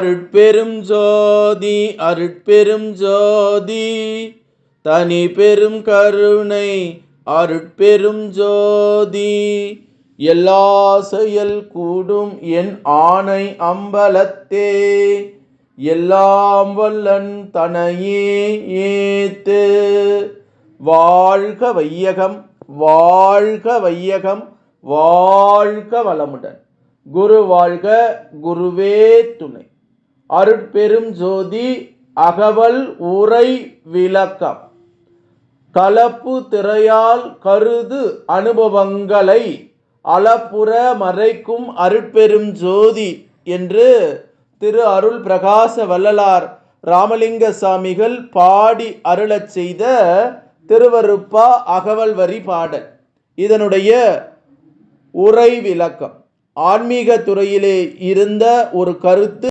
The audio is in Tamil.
அருட்பெரும் ஜோதி அருட்பெரும் ஜோதி தனி பெரும் கருணை அருட்பெரும் ஜோதி எல்லா செயல் கூடும் என் ஆணை அம்பலத்தே எல்லாம் வல்லன் தனையே ஏத்து. வாழ்க வையகம் வாழ்க வையகம் வாழ்க வளமுடன். குரு வாழ்க குருவே துணை. அருட்பெரும் ஜோதி அகவல் உரை விளக்கம். கலப்பு திரையால் கருது அனுபவங்களை அளப்புற மறைக்கும் அருட்பெரும் ஜோதி என்று திரு அருள் பிரகாச வள்ளலார் ராமலிங்க சாமிகள் பாடி அருளச் செய்த திருவருப்பா அகவல் வரி பாடல். இதனுடைய உரை விளக்கம். ஆன்மீக துறையிலே இருந்த ஒரு கருத்து